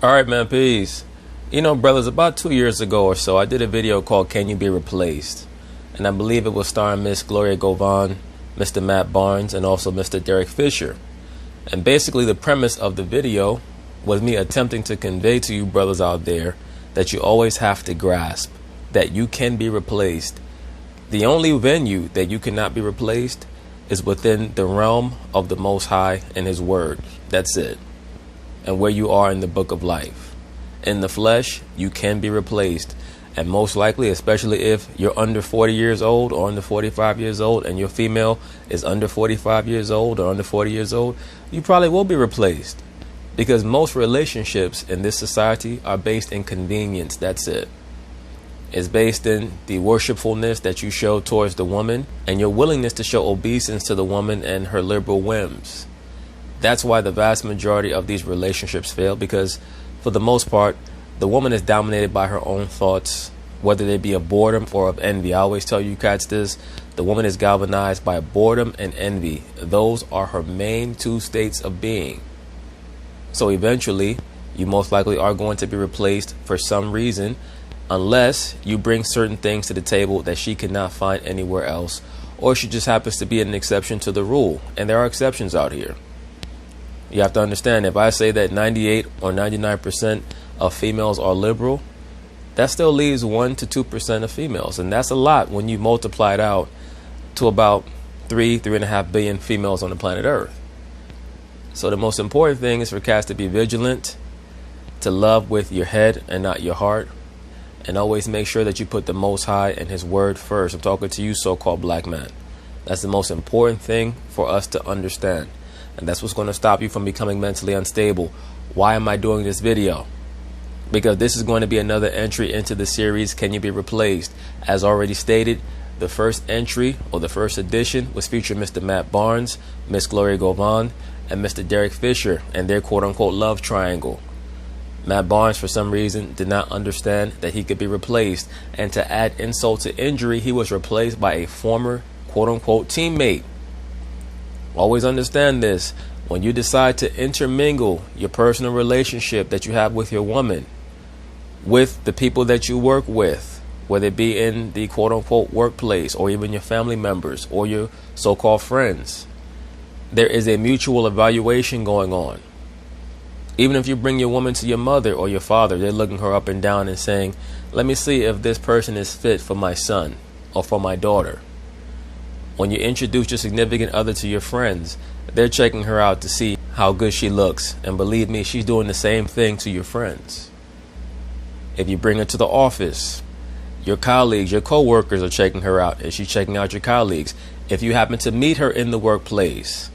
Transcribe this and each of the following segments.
All right, man, peace. You know, brothers, about 2 years ago or so, I did a video called Can You Be Replaced? And I believe it was starring Miss Gloria Govan, Mr. Matt Barnes, and also Mr. Derek Fisher. And basically the premise of the video was me attempting to convey to you brothers out there that you always have to grasp that you can be replaced. The only venue that you cannot be replaced is within the realm of the Most High and His Word. That's it. And where you are in the book of life. In the flesh, you can be replaced. And most likely, especially if you're under 40 years old or under 45 years old and your female is under 45 years old or under 40 years old, you probably will be replaced. Because most relationships in this society are based in convenience. That's it. It's based in the worshipfulness that you show towards the woman and your willingness to show obeisance to the woman and her liberal whims. That's why the vast majority of these relationships fail, because for the most part, the woman is dominated by her own thoughts, whether they be of boredom or of envy. I always tell you cats this, the woman is galvanized by boredom and envy. Those are her main two states of being. So eventually, you most likely are going to be replaced for some reason, unless you bring certain things to the table that she cannot find anywhere else, or she just happens to be an exception to the rule. And there are exceptions out here. You have to understand, if I say that 98 or 99% of females are liberal, that still leaves 1 to 2% of females. And that's a lot when you multiply it out to about 3.5 billion females on the planet Earth. So the most important thing is for cats to be vigilant, to love with your head and not your heart, and always make sure that you put the Most High and His Word first. I'm talking to you, so-called black man. That's the most important thing for us to understand. And that's what's going to stop you from becoming mentally unstable. Why am I doing this video? Because this is going to be another entry into the series, Can You Be Replaced? As already stated, the first entry or the first edition was featuring Mr. Matt Barnes, Miss Gloria Govan, and Mr. Derek Fisher and their quote-unquote love triangle. Matt Barnes, for some reason, did not understand that he could be replaced. And to add insult to injury, he was replaced by a former quote-unquote teammate. Always understand this. When you decide to intermingle your personal relationship that you have with your woman with the people that you work with, whether it be in the quote-unquote workplace or even your family members or your so-called friends, there is a mutual evaluation going on. Even if you bring your woman to your mother or your father, they're looking her up and down and saying, let me see if this person is fit for my son or for my daughter. When you introduce your significant other to your friends, they're checking her out to see how good she looks. And believe me, she's doing the same thing to your friends. If you bring her to the office, your colleagues, your co-workers are checking her out, and she's checking out your colleagues. If you happen to meet her in the workplace,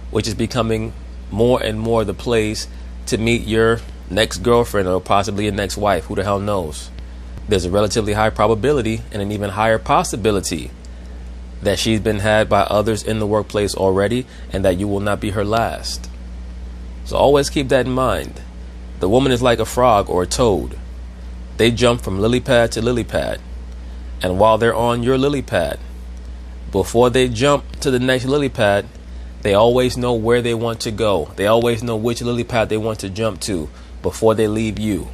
which is becoming more and more the place to meet your next girlfriend or possibly your next wife, who the hell knows, there's a relatively high probability and an even higher possibility that she's been had by others in the workplace already, and that you will not be her last. So always keep that in mind. The woman is like a frog or a toad. They jump from lily pad to lily pad. And while they're on your lily pad, before they jump to the next lily pad, they always know where they want to go. They always know which lily pad they want to jump to before they leave you.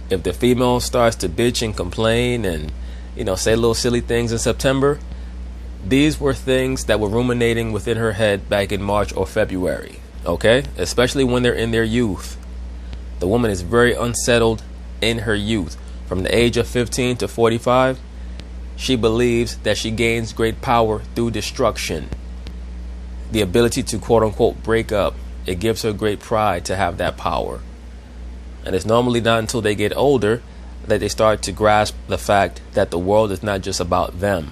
If the female starts to bitch and complain and say little silly things in September, these were things that were ruminating within her head back in March or February. Okay? Especially when they're in their youth. The woman is very unsettled in her youth. From the age of 15 to 45, she believes that she gains great power through destruction. The ability to quote unquote break up. It gives her great pride to have that power. And it's normally not until they get older that they start to grasp the fact that the world is not just about them.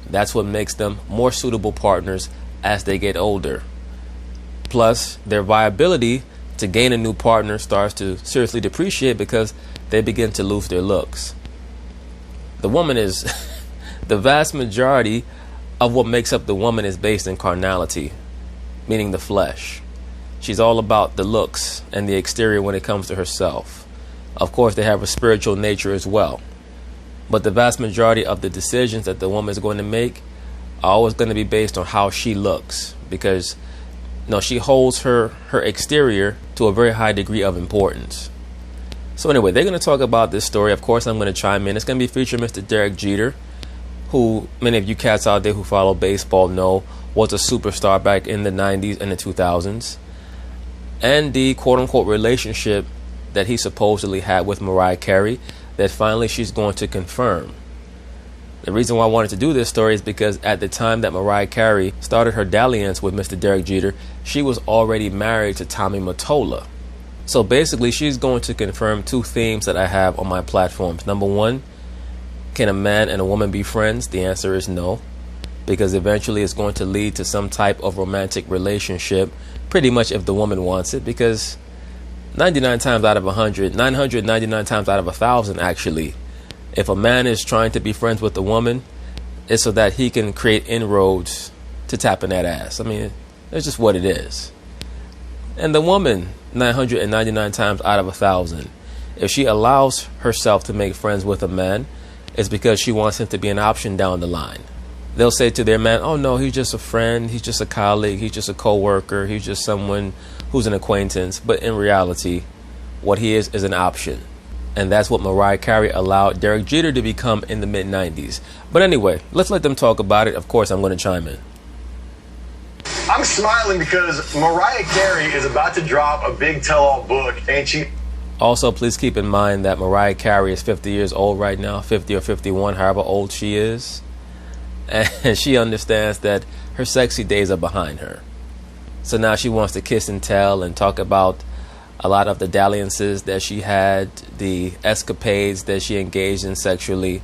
That's what makes them more suitable partners as they get older. Plus, their viability to gain a new partner starts to seriously depreciate because they begin to lose their looks. The woman is the vast majority of what makes up the woman is based in carnality, meaning the flesh. She's all about the looks and the exterior when it comes to herself. Of course, they have a spiritual nature as well. But the vast majority of the decisions that the woman is going to make are always going to be based on how she looks. Because she holds her exterior to to a very high degree of importance. So anyway, they're going to talk about this story. Of course, I'm going to chime in. It's going to be featuring Mr. Derek Jeter, who many of you cats out there who follow baseball know was a superstar back in the 90s and the 2000s. And the quote-unquote relationship that he supposedly had with Mariah Carey that finally she's going to confirm. The reason why I wanted to do this story is because at the time that Mariah Carey started her dalliance with Mr. Derek Jeter, she was already married to Tommy Mottola. So basically, she's going to confirm two themes that I have on my platforms. Number one, can a man and a woman be friends? The answer is no, because eventually it's going to lead to some type of romantic relationship, pretty much if the woman wants it, because 99 times out of 100, 999 times out of 1,000 actually, if a man is trying to be friends with a woman, it's so that he can create inroads to tapping that ass. I mean, that's just what it is. And the woman, 999 times out of 1,000, if she allows herself to make friends with a man, it's because she wants him to be an option down the line. They'll say to their man, oh no, he's just a friend, he's just a colleague, he's just a co-worker, he's just someone who's an acquaintance. But in reality, what he is an option. And that's what Mariah Carey allowed Derek Jeter to become in the mid-90s. But anyway, let's let them talk about it. Of course, I'm going to chime in. I'm smiling because Mariah Carey is about to drop a big tell-all book, and she... Also, please keep in mind that Mariah Carey is 50 years old right now, 50 or 51, however old she is. And she understands that her sexy days are behind her. So now she wants to kiss and tell and talk about a lot of the dalliances that she had, the escapades that she engaged in sexually,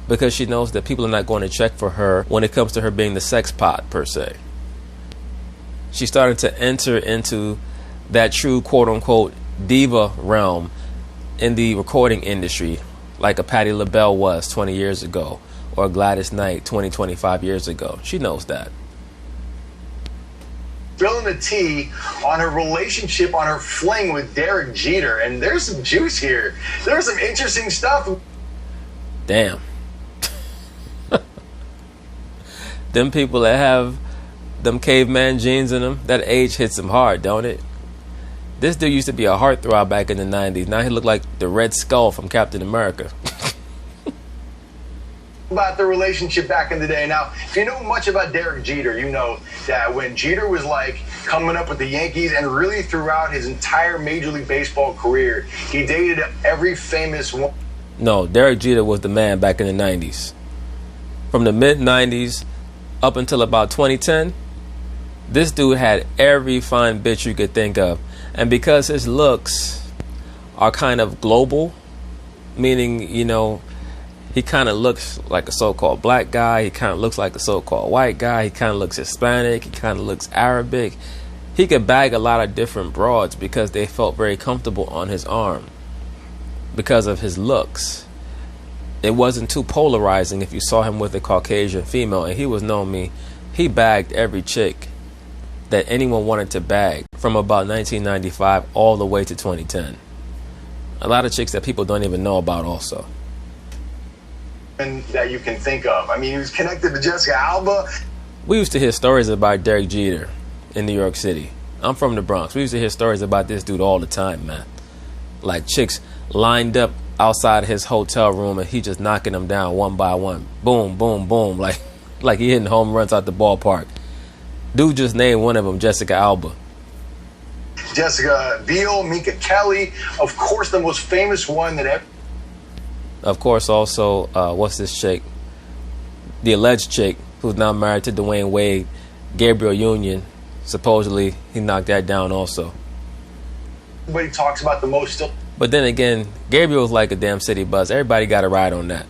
because she knows that people are not going to check for her when it comes to her being the sex pot, per se. She's starting to enter into that true quote-unquote diva realm in the recording industry, like a Patti LaBelle was 20 years ago, or Gladys Knight 25 years ago. She knows that. Spilling the tea on her relationship, on her fling with Derek Jeter, and there's some juice here. There's some interesting stuff. Damn. Them people that have them caveman jeans in them, that age hits them hard, don't it? This dude used to be a heartthrob back in the 90s. Now he looked like the Red Skull from Captain America. About the relationship back in the day. Now, if you know much about Derek Jeter, you know that when Jeter was like coming up with the Yankees and really throughout his entire Major League Baseball career, he dated every famous one. No, Derek Jeter was the man back in the 90s. From the mid-90s up until about 2010, this dude had every fine bitch you could think of. And because his looks are kind of global, meaning, you know, he kind of looks like a so-called black guy. He kind of looks like a so-called white guy. He kind of looks Hispanic. He kind of looks Arabic. He could bag a lot of different broads because they felt very comfortable on his arm because of his looks. It wasn't too polarizing if you saw him with a Caucasian female. And he was known me. He bagged every chick that anyone wanted to bag from about 1995 all the way to 2010. A lot of chicks that people don't even know about also. That you can think of. I mean, he was connected to Jessica Alba. We used to hear stories about Derek Jeter in New York City. I'm from the Bronx. We used to hear stories about this dude all the time, man. Like chicks lined up outside his hotel room and he just knocking them down one by one. Boom, boom, boom. Like he hitting home runs out the ballpark. Dude just named one of them Jessica Alba. Jessica Biel, Minka Kelly. Of course, the most famous one that ever... Of course, also, what's this chick? The alleged chick who's now married to Dwayne Wade, Gabriel Union. Supposedly, he knocked that down also. Everybody talks about the most still. But then again, Gabriel's like a damn city buzz. Everybody got a ride on that.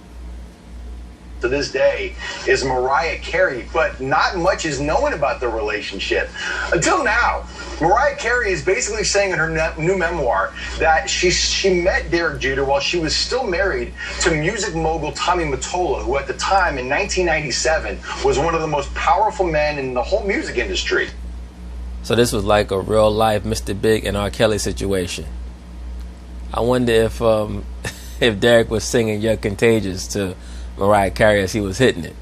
To this day is Mariah Carey, but not much is known about the relationship. Until now, Mariah Carey is basically saying in her new memoir that she met Derek Jeter while she was still married to music mogul Tommy Mottola, who at the time in 1997 was one of the most powerful men in the whole music industry. So this was like a real life Mr. Big and R. Kelly situation. I wonder if Derek was singing "You're Contagious" to Mariah Carey as he was hitting it.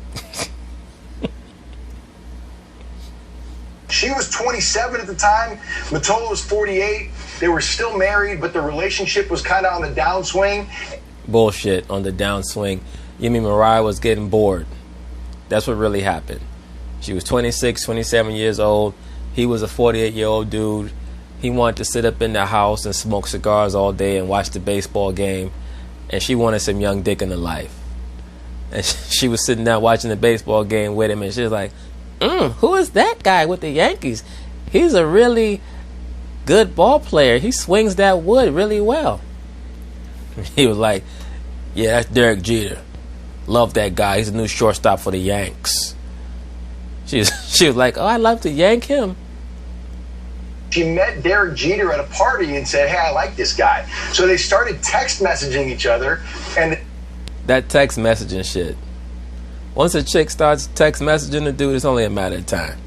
She was 20 47 at the time. Mottola was 48. They were still married, but the relationship was kind of on the downswing. Bullshit, on the downswing. You mean Mariah was getting bored? That's what really happened. She was 26, 27 years old. He was a 48-year-old dude. He wanted to sit up in the house and smoke cigars all day and watch the baseball game. And she wanted some young dick in her life. And she was sitting down watching the baseball game with him, and she was like, who is that guy with the Yankees? He's a really good ball player. He swings that wood really well. He was like, yeah, that's Derek Jeter. Love that guy. He's a new shortstop for the Yanks. She was like, oh, I'd love to yank him. She met Derek Jeter at a party and said, hey, I like this guy. So they started text messaging each other. And that text messaging shit. Once a chick starts text messaging a dude, it's only a matter of time.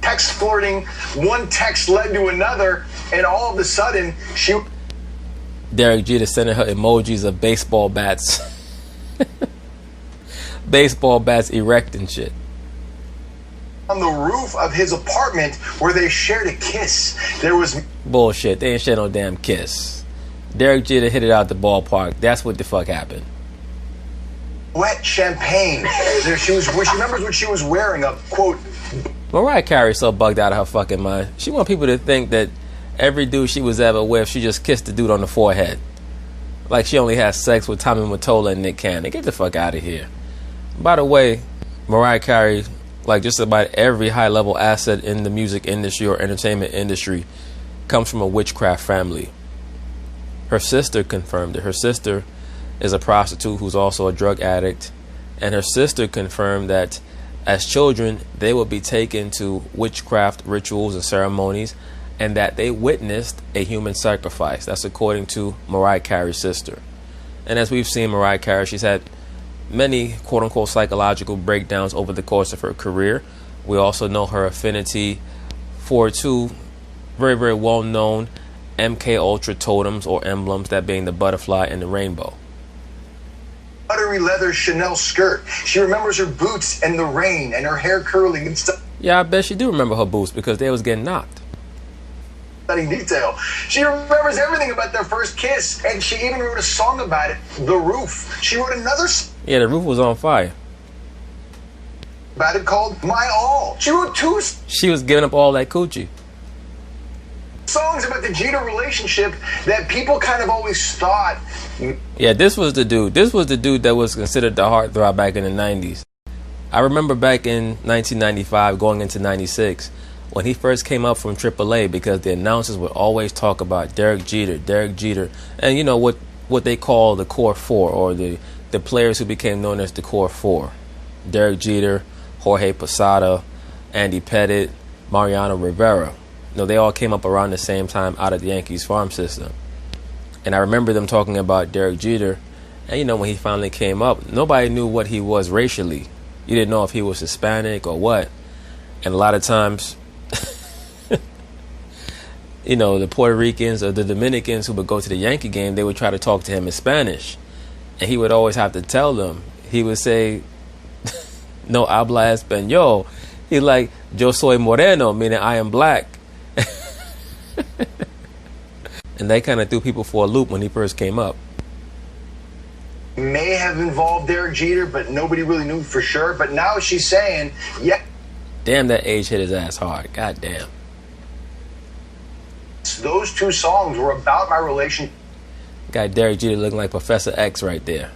Text flirting, one text led to another, and all of a sudden, Derek Jeter sending her emojis of baseball bats. Baseball bats erecting shit. On the roof of his apartment where they shared a kiss. There was bullshit. They ain't share no damn kiss. Derek Jeter hit it out the ballpark. That's what the fuck happened. Wet champagne. She remembers what she was wearing, a quote. Mariah Carey so bugged out of her fucking mind. She want people to think that every dude she was ever with, she just kissed the dude on the forehead. Like she only had sex with Tommy Mottola and Nick Cannon. Get the fuck out of here. By the way, Mariah Carey, like just about every high-level asset in the music industry or entertainment industry, comes from a witchcraft family. Her sister confirmed it. Her sister is a prostitute who's also a drug addict. And her sister confirmed that as children, they would be taken to witchcraft rituals and ceremonies, and that they witnessed a human sacrifice. That's according to Mariah Carey's sister. And as we've seen Mariah Carey, she's had many quote-unquote psychological breakdowns over the course of her career. We also know her affinity for two very, very well-known MK Ultra totems or emblems, that being the butterfly and the rainbow. Buttery leather Chanel skirt. She remembers her boots and the rain and her hair curling and stuff. Yeah, I bet she do remember her boots because they was getting knocked. Detail. She remembers everything about their first kiss, and she even wrote a song about it, The Roof. She wrote another Yeah, the roof was on fire. About it called My All. She wrote two She was giving up all that coochie. Songs about the Jeter relationship that people kind of always thought. Yeah, this was the dude. This was the dude that was considered the heartthrob back in the 90s. I remember back in 1995 going into 96 when he first came up from AAA, because the announcers would always talk about Derek Jeter, and you know what they call the core four, or the players who became known as the core four. Derek Jeter, Jorge Posada, Andy Pettitte, Mariano Rivera. You know, they all came up around the same time out of the Yankees farm system. And I remember them talking about Derek Jeter, and you know, when he finally came up, nobody knew what he was racially. You didn't know if he was Hispanic or what. And a lot of times, you know, the Puerto Ricans or the Dominicans who would go to the Yankee game, they would try to talk to him in Spanish. And he would always have to tell them. He would say, no habla español. He's like, yo soy moreno, meaning I am black. And they kind of threw people for a loop when he first came up. May have involved Derek Jeter, but nobody really knew for sure. But now she's saying, yeah. Damn, that age hit his ass hard. God damn. Those two songs were about my relationship. Got Derek Jeter looking like Professor X right there.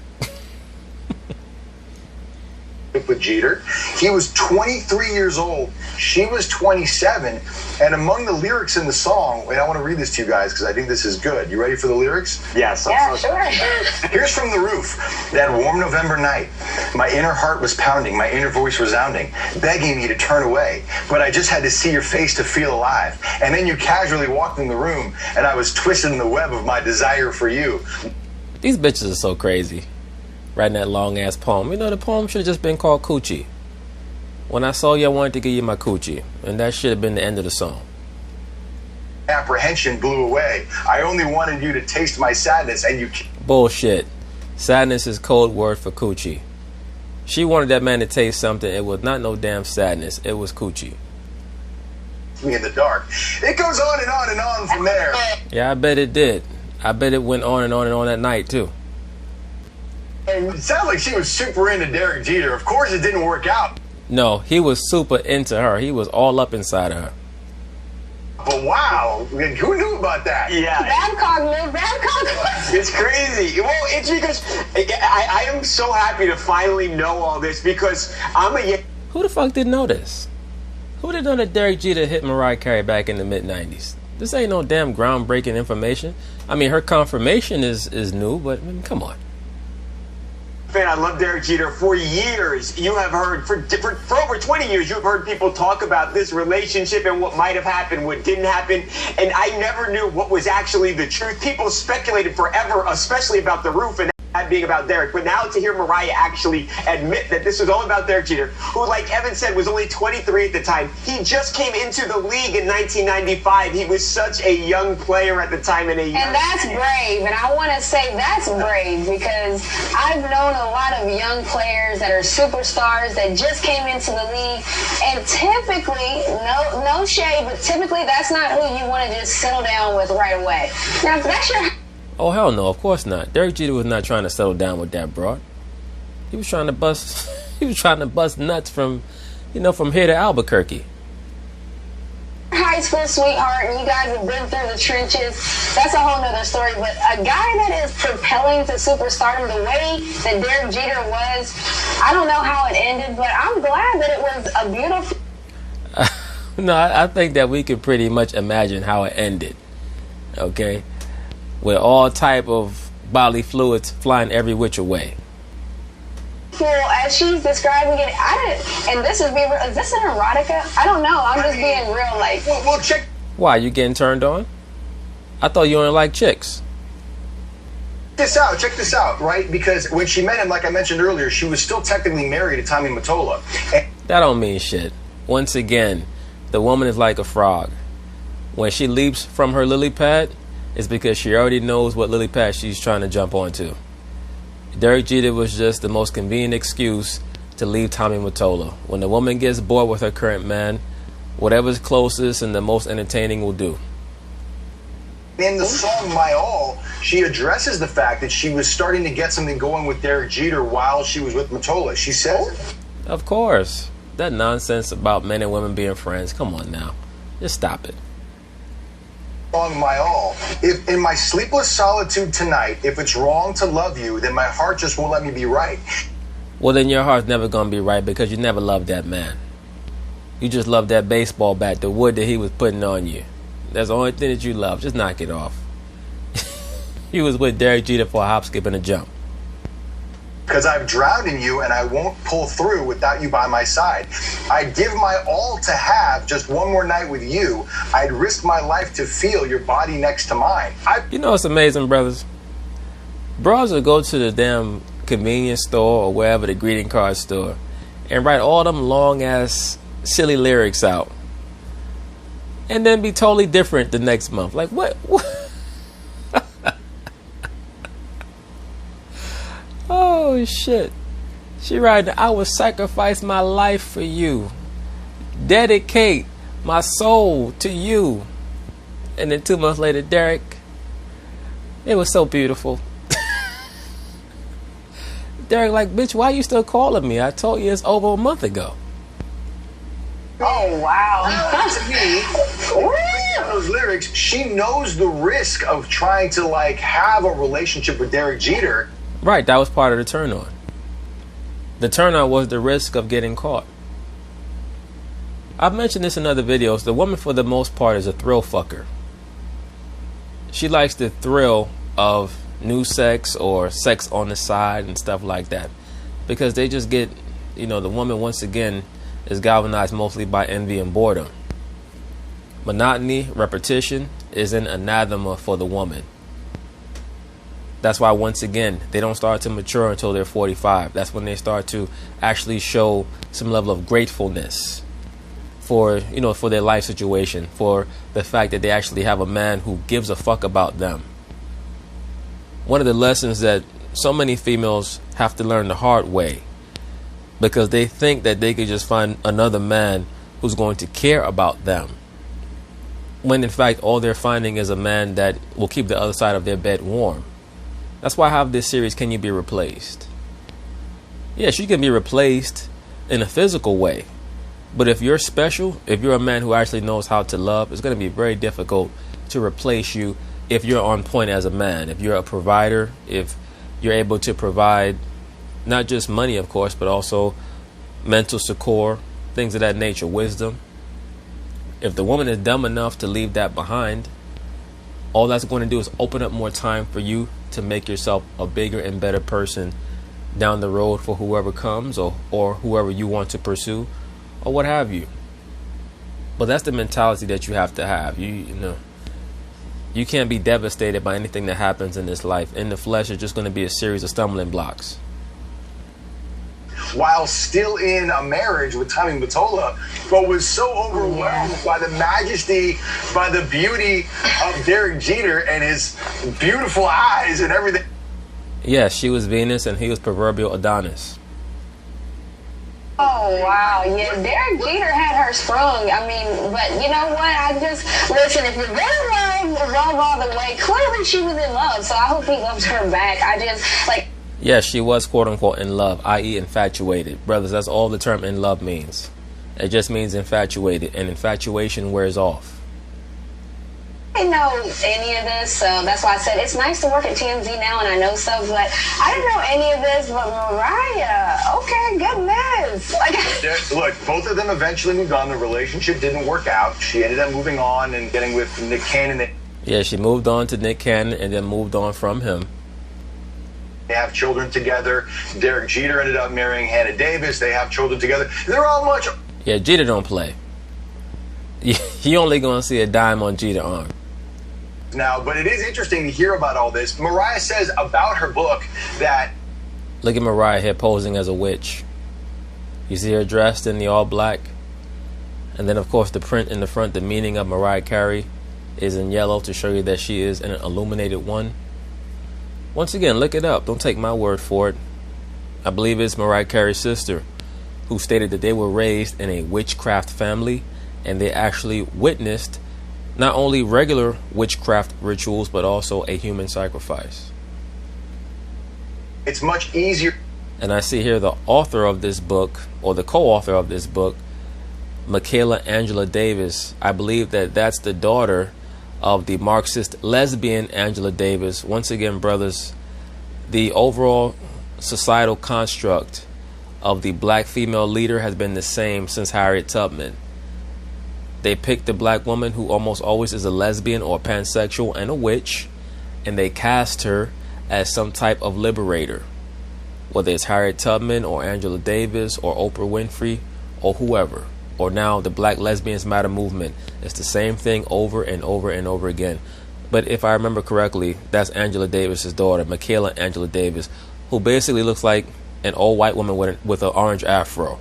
With Jeter. He was 23 years old. She was 27. And among the lyrics in the song, and I want to read this to you guys because I think this is good. You ready for the lyrics? Yes. Yeah, sure. Here's from the roof. That warm November night, my inner heart was pounding, my inner voice resounding, begging me to turn away. But I just had to see your face to feel alive. And then you casually walked in the room, and I was twisted in the web of my desire for you. These bitches are so crazy. Writing that long-ass poem. You know, the poem should have just been called Coochie. When I saw you, I wanted to give you my coochie. And that should have been the end of the song. Apprehension blew away. I only wanted you to taste my sadness, and you... Bullshit. Sadness is code word for coochie. She wanted that man to taste something. It was not no damn sadness. It was coochie. me in the dark. It goes on and on and on from there. Yeah, I bet it did. I bet it went on and on and on that night, too. It sounds like she was super into Derek Jeter. Of course, it didn't work out. No, he was super into her. He was all up inside of her. But wow, who knew about that? Yeah. Babcock knew. Babcock. It's crazy. Well, it's because I am so happy to finally know all this because I'm a... Who the fuck didn't know this? Who didn't know that Derek Jeter hit Mariah Carey back in the mid-90s? This ain't no damn groundbreaking information. I mean, her confirmation is new, but I mean, come on. Fan, I love Derek Jeter. For years, you have heard, for over 20 years, you've heard people talk about this relationship and what might have happened, what didn't happen, and I never knew what was actually the truth. People speculated forever, especially about the roof and that being about Derek, but now to hear Mariah actually admit that this was all about Derek Jeter, who, like Evan said, was only 23 at the time. He just came into the league in 1995. He was such a young player at the time. And that's brave, and I want to say that's brave because I've known a lot of young players that are superstars that just came into the league, and typically, no shade, but typically that's not who you want to just settle down with right away. Now, if that's your... Oh, hell no, of course not. Derek Jeter was not trying to settle down with that broad. He was trying to bust nuts from here to Albuquerque. High school sweetheart, and you guys have been through the trenches. That's a whole nother story. But a guy that is propelling to superstardom the way that Derek Jeter was, I don't know how it ended, but I'm glad that it was a beautiful... No, I think that we could pretty much imagine how it ended. Okay? With all type of bodily fluids flying every which way. Well, as she's describing it, and this is this an erotica? I don't know. I'm just being real, like. Well, check. Why, you getting turned on? I thought you only like chicks. Check this out, right? Because when she met him, like I mentioned earlier, she was still technically married to Tommy Mottola. That don't mean shit. Once again, the woman is like a frog. When she leaps from her lily pad, it's because she already knows what lily pad she's trying to jump onto. Derek Jeter was just the most convenient excuse to leave Tommy Mottola. When the woman gets bored with her current man, whatever's closest and the most entertaining will do. In the song My All, she addresses the fact that she was starting to get something going with Derek Jeter while she was with Mottola. She says, of course. That nonsense about men and women being friends. Come on now. Just stop it. Song My All. If in my sleepless solitude tonight, if it's wrong to love you, then my heart just won't let me be right. Well, then your heart's never going to be right because you never loved that man. You just loved that baseball bat, the wood that he was putting on you. That's the only thing that you love. Just knock it off. You was with Derek Jeter for a hop, skip, and a jump. Because I've drowned in you and I won't pull through without you by my side. I'd give my all to have just one more night with you. I'd risk my life to feel your body next to mine. You know what's amazing, brothers? Bros will go to the damn convenience store or wherever, the greeting card store, and write all them long-ass silly lyrics out. And then be totally different the next month. Like, what? Oh, shit. She writing, I would sacrifice my life for you. Dedicate my soul to you. And then 2 months later, Derek, it was so beautiful. Derek like, bitch, why you still calling me? I told you it's over a month ago. Oh, wow. To me, those lyrics, she knows the risk of trying to, like, have a relationship with Derek Jeter. Right, that was part of the turn on. The turn on was the risk of getting caught. I've mentioned this in other videos. The woman, for the most part, is a thrill fucker. She likes the thrill of new sex or sex on the side and stuff like that. Because they just get, the woman, once again, is galvanized mostly by envy and boredom. Monotony, repetition, is an anathema for the woman. That's why, once again, they don't start to mature until they're 45. That's when they start to actually show some level of gratefulness for their life situation, for the fact that they actually have a man who gives a fuck about them. One of the lessons that so many females have to learn the hard way, because they think that they could just find another man who's going to care about them. when in fact all they're finding is a man that will keep the other side of their bed warm. That's why I have this series, Can You Be Replaced? Yes, you can be replaced in a physical way. But if you're special, if you're a man who actually knows how to love, it's going to be very difficult to replace you if you're on point as a man. If you're a provider, if you're able to provide not just money, of course, but also mental succor, things of that nature, wisdom. If the woman is dumb enough to leave that behind, all that's going to do is open up more time for you to make yourself a bigger and better person down the road for whoever comes or whoever you want to pursue or what have you. But that's the mentality that you have to have. You know, you can't be devastated by anything that happens in this life. In the flesh, it's just going to be a series of stumbling blocks. While still in a marriage with Tommy Mottola, but was so overwhelmed by the majesty, by the beauty of Derek Jeter and his beautiful eyes and everything. Yes, she was Venus and he was proverbial Adonis. Oh, wow. Yeah, Derek Jeter had her sprung. I mean, but you know what? Listen, if you're going to love all the way, clearly she was in love, so I hope he loves her back. Yes, she was quote unquote in love, i.e. infatuated. Brothers, that's all the term in love means. It just means infatuated, and infatuation wears off. I didn't know any of this, so that's why I said it's nice to work at TMZ now and I know stuff, but I didn't know any of this. But Mariah, okay, goodness. Look, both of them eventually moved on. The relationship didn't work out. She ended up moving on and getting with Nick Cannon. Yeah, she moved on to Nick Cannon and then moved on from him. They have children together. Derek Jeter ended up marrying Hannah Davis. They have children together. They're all much. Yeah, Jeter don't play. You only gonna see a dime on Jeter arm. Now, but it is interesting to hear about all this. Mariah says about her book that... Look at Mariah here posing as a witch. You see her dressed in the all black. And then, of course, the print in the front, the meaning of Mariah Carey, is in yellow to show you that she is an illuminated one. Once again, look it up. Don't take my word for it. I believe it's Mariah Carey's sister who stated that they were raised in a witchcraft family and they actually witnessed not only regular witchcraft rituals, but also a human sacrifice. It's much easier. And I see here the author of this book, or the co-author of this book, Michaela Angela Davis. I believe that that's the daughter of the Marxist lesbian Angela Davis. Once again, brothers, the overall societal construct of the black female leader has been the same since Harriet Tubman. They pick the black woman who almost always is a lesbian or pansexual and a witch, and they cast her as some type of liberator. Whether it's Harriet Tubman or Angela Davis or Oprah Winfrey or whoever, or now the Black Lesbians Matter movement, it's the same thing over and over and over again. But if I remember correctly, that's Angela Davis's daughter, Michaela Angela Davis, who basically looks like an old white woman with an orange afro.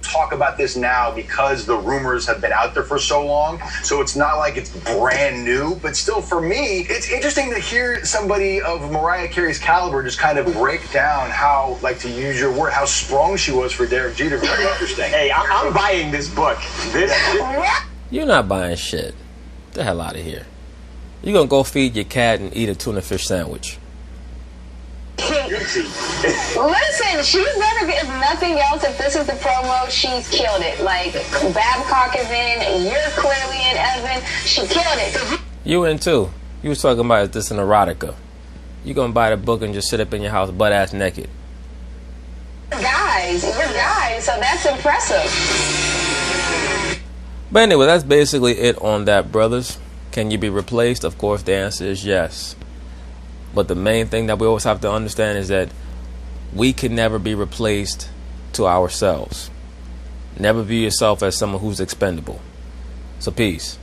Talk about this now because the rumors have been out there for so long, so it's not like it's brand new, but still for me it's interesting to hear somebody of Mariah Carey's caliber just kind of break down how, like, to use your word, how strong she was for Derek Jeter. Very interesting. Hey, I'm buying this book. You're not buying shit. Get the hell out of here. You're gonna go feed your cat and eat a tuna fish sandwich. Listen, she's better, if nothing else, if this is the promo, she's killed it. Like, Babcock is in, you're clearly in, Evan. She killed it. You in too. You was talking about, is this an erotica? You gonna buy the book and just sit up in your house butt ass naked. We're guys, so that's impressive. But anyway, that's basically it on that, brothers. Can you be replaced? Of course, the answer is yes. But the main thing that we always have to understand is that we can never be replaced to ourselves. Never view yourself as someone who's expendable. So peace.